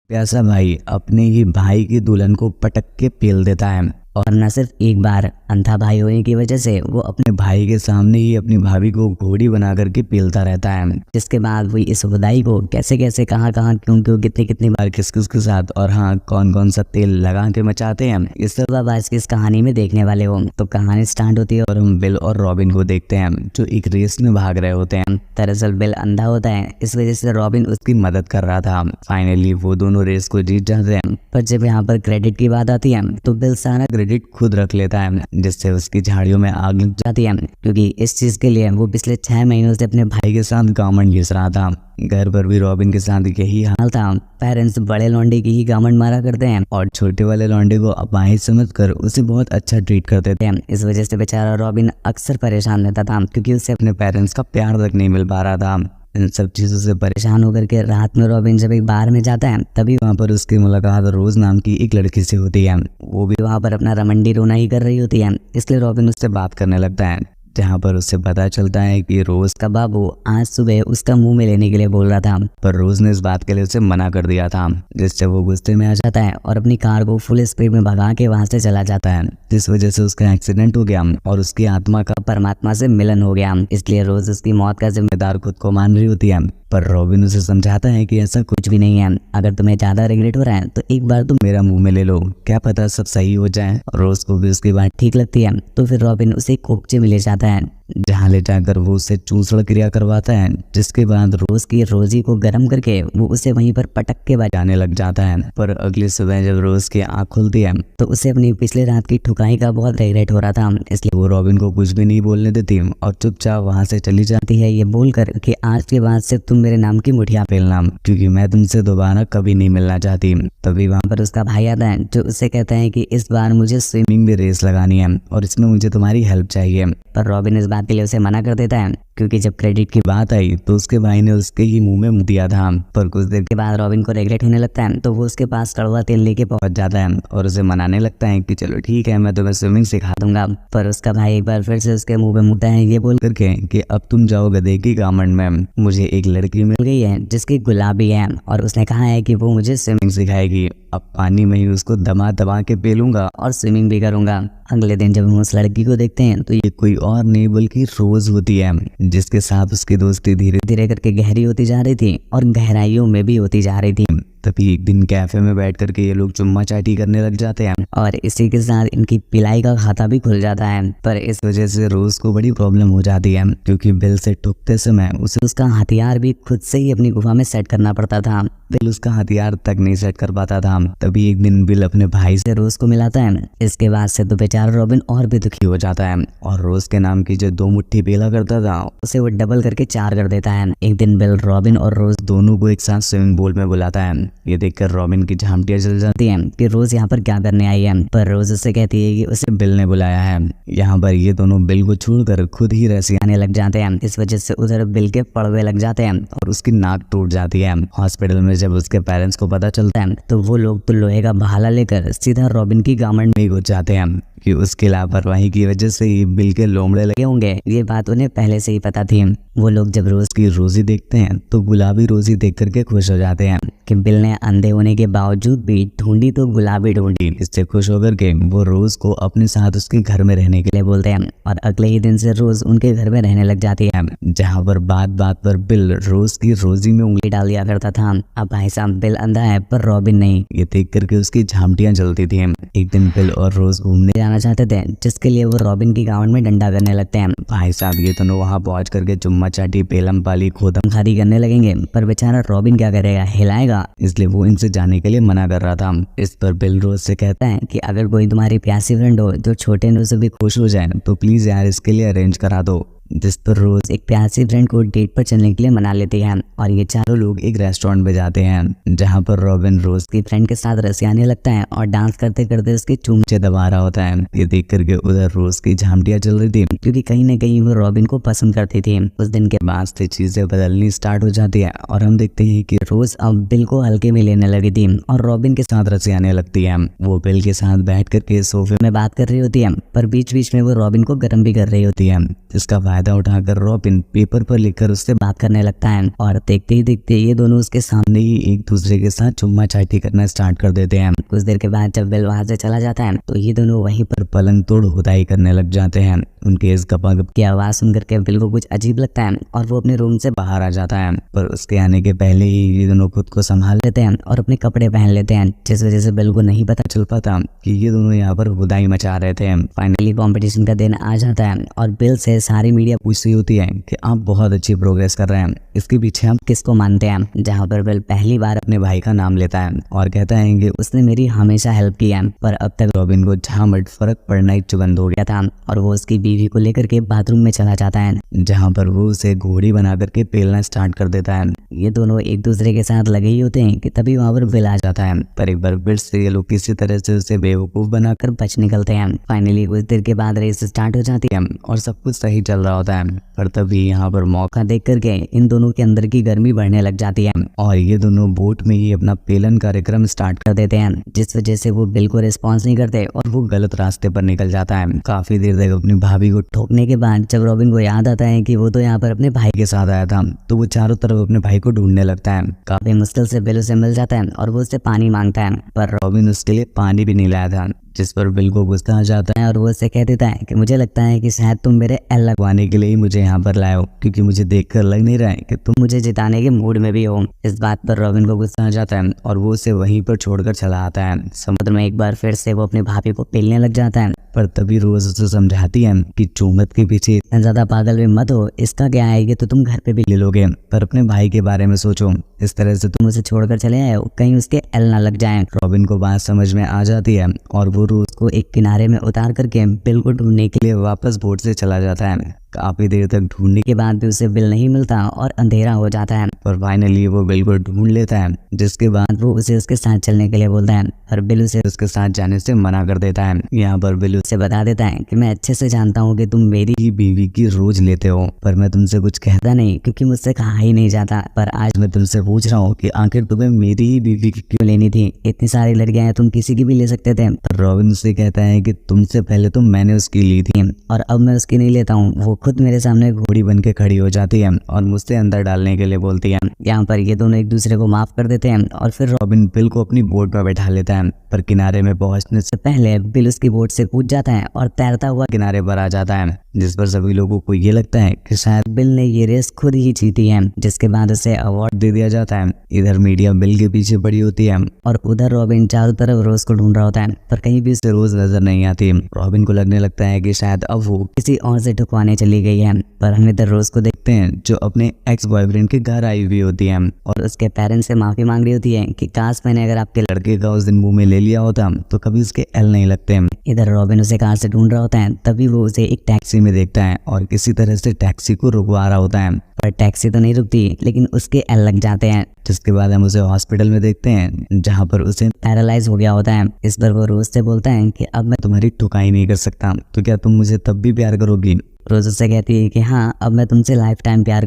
प्यासा भाई अपने ही भाई की दुल्हन को पटक के पेल देता है और न सिर्फ एक बार, अंधा भाई होने की वजह से वो अपने भाई के सामने ही अपनी भाभी को घोड़ी बना करके पेलता रहता है। जिसके बाद वो इस खुदाई को कैसे कैसे कहाँ कहाँ क्यों क्यों कितनी कितनी बार किस किस के साथ और हाँ कौन कौन सा तेल लगा के मचाते हैं, इस सब आप आज की इस कहानी में देखने वाले हो। तो कहानी स्टार्ट होती है और हम बिल और रॉबिन को देखते हैं जो एक रेस में भाग रहे होते हैं। दरअसल बिल अंधा होता है, इस वजह से रॉबिन उसकी मदद कर रहा था। फाइनली वो दोनों रेस को जीत जाते हैं। पर जब यहाँ पर क्रेडिट की बात आती है तो बिल सारा क्रेडिट खुद रख लेता है, जिससे उसकी झाड़ियों में आग लग जाती है, क्योंकि इस चीज के लिए वो पिछले 6 महीनों से अपने भाई के साथ गामंड घिस रहा था। घर पर भी रॉबिन के साथ यही हाल था। पेरेंट्स बड़े लौंडे की ही गामंड मारा करते हैं और छोटे वाले लौंडे को अपाहिज समझकर उसे बहुत अच्छा ट्रीट करते थे। इस वजह से बेचारा रॉबिन अक्सर परेशान रहता था, क्योंकि उसे अपने पेरेंट्स का प्यार तक नहीं मिल पा रहा था। इन सब चीज़ों से परेशान होकर के रात में रॉबिन जब एक बार में जाता है तभी वहाँ पर उसकी मुलाकात रोज नाम की एक लड़की से होती है। वो भी वहाँ पर अपना रमंडी रोना ही कर रही होती है, इसलिए रॉबिन उससे बात करने लगता है, जहाँ पर उससे पता चलता है कि रोज का बाबू आज सुबह उसका मुंह में लेने के लिए बोल रहा था, पर रोज ने इस बात के लिए उसे मना कर दिया था, जिससे वो गुस्से में आ जाता है और अपनी कार को फुल स्पीड में भगा के वहां से चला जाता है। जिस वजह से उसका एक्सीडेंट हो गया और उसकी आत्मा का परमात्मा से मिलन हो गया। इसलिए रोज उसकी मौत का जिम्मेदार खुद को मान रही होती है, पर रॉबिन उसे समझाता है कि ऐसा कुछ भी नहीं है। अगर तुम्हें ज्यादा रिग्रेट हो रहा है तो एक बार तुम मेरा मुंह में ले लो, क्या पता सब सही हो जाए। रोज को भी उसकी बात ठीक लगती है, तो फिर रॉबिन उसे कोकचे में ले जाता है, जहाँ ले जाकर वो उसे चूसड़ क्रिया करवाता है। जिसके बाद रोज की रोजी को गर्म करके वो उसे वहीं पर पटक के बजाने लग जाता है। पर अगली सुबह जब रोज की आँख खुलती है तो उसे अपनी पिछले रात की ठुकाई का बहुत रिग्रेट हो रहा था, इसलिए वो रॉबिन को कुछ भी नहीं बोलने देती और चुपचाप वहां से चली जाती है, ये बोलकर कि आज के बाद से तुम मेरे नाम की मुठिया पेलना, क्योंकि मैं तुमसे दोबारा कभी नहीं मिलना चाहती। तभी वहां पर उसका भाई आता है जो उससे कहता है कि इस बार मुझे स्विमिंग में रेस लगानी है और इसमें मुझे तुम्हारी हेल्प चाहिए। पर रॉबिन इस बात के लिए उसे मना कर देता है, क्योंकि जब क्रेडिट की बात आई तो उसके भाई ने उसके ही मुंह में मुँह दिया था। पर कुछ देर के बाद रॉबिन को रिग्रेट होने लगता है, तो वो उसके पास कड़वा तेल लेके पहुंच जाता है और उसे मनाने लगता है कि चलो ठीक है मैं तुम्हें स्विमिंग सिखा दूंगा। पर उसका भाई एक बार फिर से उसके मुंह में मुँहता है, ये बोल करके कि अब तुम जाओ गधे की गामंड में, मुझे एक लड़की मिल गई है जिसकी गुलाबी है और उसने कहा है कि वो मुझे स्विमिंग सिखाएगी। अब पानी में ही उसको दबा दबा के पेलूंगा और स्विमिंग भी करूंगा। अगले दिन जब हम उस लड़की को देखते हैं तो ये कोई और नहीं बल्कि रोज होती है, जिसके साथ उसकी दोस्ती धीरे धीरे करके गहरी होती जा रही थी और गहराइयों में भी होती जा रही थी। तभी एक दिन कैफे में बैठ करके ये लोग चुम्मा चाटी करने लग जाते हैं और इसी के साथ इनकी पिलाई का खाता भी खुल जाता है। पर इस वजह से रोज को बड़ी प्रॉब्लम हो जाती है, क्योंकि बिल से ठुकते समय उसे उसका हथियार भी खुद से ही अपनी गुफा में सेट करना पड़ता था। बिल उसका हथियार तक नहीं सेट कर पाता था। तभी एक दिन बिल अपने भाई से रोज को मिलाता है। इसके बाद से तो बेचारा रॉबिन और भी दुखी हो जाता है और रोज के नाम की जो 2 मुट्ठी पेला करता था उसे वो डबल करके 4 कर देता है। एक दिन बिल रॉबिन और रोज दोनों को एक साथ स्विमिंग पूल में बुलाता है। ये देखकर रॉबिन की झामटियां चल जाती हैं कि रोज यहाँ पर क्या करने आई है, पर रोज उससे कहती है कि उसे बिल ने बुलाया है। यहाँ पर ये दोनों बिल को छोड़कर खुद ही रसियाने लग जाते हैं। इस वजह से उधर बिल के पड़वे लग जाते हैं और उसकी नाक टूट जाती है। हॉस्पिटल में जब उसके पेरेंट्स को पता चलता है तो वो लोग तो लोहे का भाला लेकर सीधा रॉबिन की गामंड में घुस जाते हैं कि उसकी लापरवाही की वजह से ही बिल के लोमड़े लगे होंगे। ये बात उन्हें पहले से ही पता थी। वो लोग जब रोज की रोजी देखते हैं तो गुलाबी रोजी देख करके खुश हो जाते हैं कि बिल ने अंधे होने के बावजूद भी ढूंढी तो गुलाबी ढूंढी। इससे खुश होकर के वो रोज को अपने साथ उसके घर में रहने के लिए बोलते हैं और अगले ही दिन से रोज उनके घर में रहने लग जाती है, जहाँ पर बात बात पर बिल रोज की रोजी में उंगली डाल दिया करता था। अब भाई साहब बिल अंधा है पर रॉबिन नहीं, ये देख करके उसकी झामटियां जलती थी। एक दिन बिल और रोज घूमने जाना चाहते थे, जिसके लिए वो रॉबिन की गाँव में डंडा करने लगते हैं। भाई साहब ये दोनों वहाँ पहुंच करके चुम्मा चाटी पेलम पाली खोदम खादी करने लगेंगे, पर बेचारा रॉबिन क्या करेगा, हिलाएगा, इसलिए वो इनसे जाने के लिए मना कर रहा था। इस पर बिल रोज से कहता है कि अगर कोई तुम्हारी प्यासी फ्रेंड हो जो छोटे नू से भी खुश हो जाए तो प्लीज यार इसके लिए अरेंज करा दो। जिस पर रोज एक प्यासी फ्रेंड को डेट पर चलने के लिए मना लेते हैं और ये चारों लोग एक रेस्टोरेंट में जाते हैं, जहां पर रॉबिन रोज की फ्रेंड के साथ रसियाने लगता है और डांस करते करते उसके चूमचे दबा रहा होता है। ये देख करके उधर रोज की झामटियां चल रही थी, क्योंकि कहीं न कहीं वो रॉबिन को पसंद करती थी। उस दिन के बाद से चीजें बदलनी स्टार्ट हो जाती है और हम देखते हैं कि रोज अब बिल को हल्के में लेने लगी थी और रॉबिन के साथ रसियाने लगती है। वो बिल के साथ बैठ करके सोफे में बात कर रही होती है, पर बीच बीच में वो रॉबिन को गर्म भी कर रही होती है। जिसका फायदा उठाकर रॉबिन पेपर पर लिखकर उससे बात करने लगता है और देखते ही देखते ये दोनों उसके सामने ही एक दूसरे के साथ चुम्मा चाटी करना स्टार्ट कर देते हैं। कुछ देर के बाद जब बिल वहां से चला जाता है तो ये दोनों वहीं पर पलंग तोड़ खुदाई करने लग जाते हैं। उनके इस गपागप की आवाज सुनकर के बिल को कुछ अजीब लगता है और वो अपने रूम से बाहर आ जाता है, पर उसके आने के पहले ही ये दोनों खुद को संभाल लेते हैं और अपने कपड़े पहन लेते हैं, जिस वजह से बिल को नहीं पता चल पाता कि ये दोनों यहाँ पर खुदाई मचा रहे थे। फाइनली कंपटीशन का दिन आ जाता है और बिल से सारी मीडिया पूछ रही होती है कि आप बहुत अच्छी प्रोग्रेस कर रहे हैं, इसके पीछे आप किसको मानते हैं। जहाँ पर बिल पहली बार अपने भाई का नाम लेता है और कहता है कि उसने मेरी हमेशा हेल्प की है, पर अब तक रॉबिन को झामट फर्क पड़ना ही चुबंद हो गया था और वो उसकी बीवी को लेकर के बाथरूम में चला जाता है, जहाँ पर वो उसे घोड़ी बना करके पेलना स्टार्ट कर देता है। ये दोनों एक दूसरे के साथ लगे ही होते हैं कि तभी वहाँ पर बिल आ जाता है, पर एक बार फिर से ये लोग किसी तरह से उसे बेवकूफ बनाकर बच निकलते हैं। फाइनली कुछ देर के बाद रेस स्टार्ट हो जाती है और सब कुछ सही चल रहा होता है, पर तभी यहाँ पर मौका देख करके इन दोनों के अंदर की गर्मी बढ़ने लग जाती है और ये दोनों बोट में ही अपना पेलन कार्यक्रम स्टार्ट कर देते हैं, जिस वजह से वो बिल को रिस्पॉन्स नहीं करते और वो गलत रास्ते पर निकल जाता है। काफी देर तक अपनी भाभी को ठोकने के बाद जब रॉबिन को याद आता है कि वो तो यहाँ पर अपने भाई के साथ आया था, तो वो चारों तरफ अपने भाई को ढूंढने लगता है। काफी मुश्किल से बिल उसे मिल जाता है और वो उससे पानी मांगता है, पर रॉबिन उसके लिए पानी भी नहीं लाया था, जिस पर बिल को गुस्सा आ जाता है और वो उससे कह देता है कि मुझे लगता है कि शायद तुम मेरे एल लगवाने के लिए ही मुझे यहाँ पर लाए हो, क्योंकि मुझे देखकर लग नहीं रहा है कि तुम मुझे जिताने के मूड में भी हो। इस बात पर रॉबिन को गुस्सा आ जाता है और वो उसे वहीं पर छोड़कर चला आता है। समुद्र में एक बार फिर से वो अपनी भाभी को पेलने लग जाता है, पर तभी रोज उसे समझाती है कि चूमत के पीछे इतना ज्यादा पागल भी मत हो, इसका क्या है कि तो तुम घर पे भी ले लोगे, पर अपने भाई के बारे में सोचो, इस तरह से तुम उसे छोड़कर चले आए हो, कहीं उसके एल ना लग जाए। रॉबिन को बात समझ में आ जाती है और वो रोज को एक किनारे में उतार करके बिल को ढूंढने के लिए वापस बोट से चला जाता है। काफी देर तक ढूंढने के बाद भी उसे बिल नहीं मिलता और अंधेरा हो जाता है, पर फाइनली वो बिल को ढूंढ लेता है, जिसके बाद वो उसे उसके साथ चलने के लिए बोलता है, पर बिल उसे उसके साथ जाने से मना कर देता है। यहाँ पर बिल उसे बता देता है कि मैं अच्छे से जानता हूँ कि तुम मेरी ही बीवी की रोज लेते हो, पर मैं तुमसे कुछ कहता नहीं क्योंकि मुझसे कहा ही नहीं जाता, पर आज मैं तुमसे पूछ रहा हूँ कि आखिर तुम्हें मेरी ही बीवी की क्यों लेनी थी, इतनी सारी लड़कियां हैं, तुम किसी की भी ले सकते थे। पर रॉबिन उससे कहता है कि तुमसे पहले तो मैंने उसकी ली थी और अब मैं उसकी नहीं लेता हूँ, वो खुद मेरे सामने घोड़ी बन के खड़ी हो जाती है और मुझसे अंदर डालने के लिए बोलती है। यहाँ पर ये दोनों एक दूसरे को माफ कर देते हैं और फिर रॉबिन बिल को अपनी बोट पर बैठा लेता है, पर किनारे में पहुंचने से पहले बिल उसकी बोट से कूद जाता है और तैरता हुआ किनारे पर आ जाता है, जिस पर सभी लोगों को ये लगता है कि शायद बिल ने ये रेस खुद ही जीती है, जिसके बाद उसे अवार्ड दे दिया जाता है। इधर मीडिया बिल के पीछे पड़ी होती है और उधर रॉबिन चारों तरफ रोज को ढूंढ रहा होता है, पर कहीं भी उसे रोज नजर नहीं आती। रॉबिन को लगने लगता है कि शायद अब वो किसी और से ठुकवाने चली गई है, पर हम इधर रोज को देखते हैं जो अपने एक्स बॉयफ्रेंड के घर आई हुई होती है और उसके पेरेंट्स से माफी मांग रही होती है कि काश मैंने अगर आपके लड़के का उस दिन मुंह में ले लिया होता तो कभी उसके एल नहीं लगते। इधर रॉबिन उसे कार से ढूंढ रहा होता है, तभी वो उसे एक टैक्सी में देखता है और किसी तरह से टैक्सी को रुकवा रहा होता है, पर टैक्सी तो नहीं रुकती लेकिन उसके एल लग जाते हैं, जिसके बाद हम उसे हॉस्पिटल में देखते हैं जहाँ पर उसे पैरालाइज हो गया होता है। इस पर वो रोज से बोलता है कि अब मैं तुम्हारी ठुकाई नहीं कर सकता, तो क्या तुम मुझे तब भी प्यार करोगी। रोज उससे कहती है कि हाँ अब मैं तुमसे लाइफ टाइम प्यार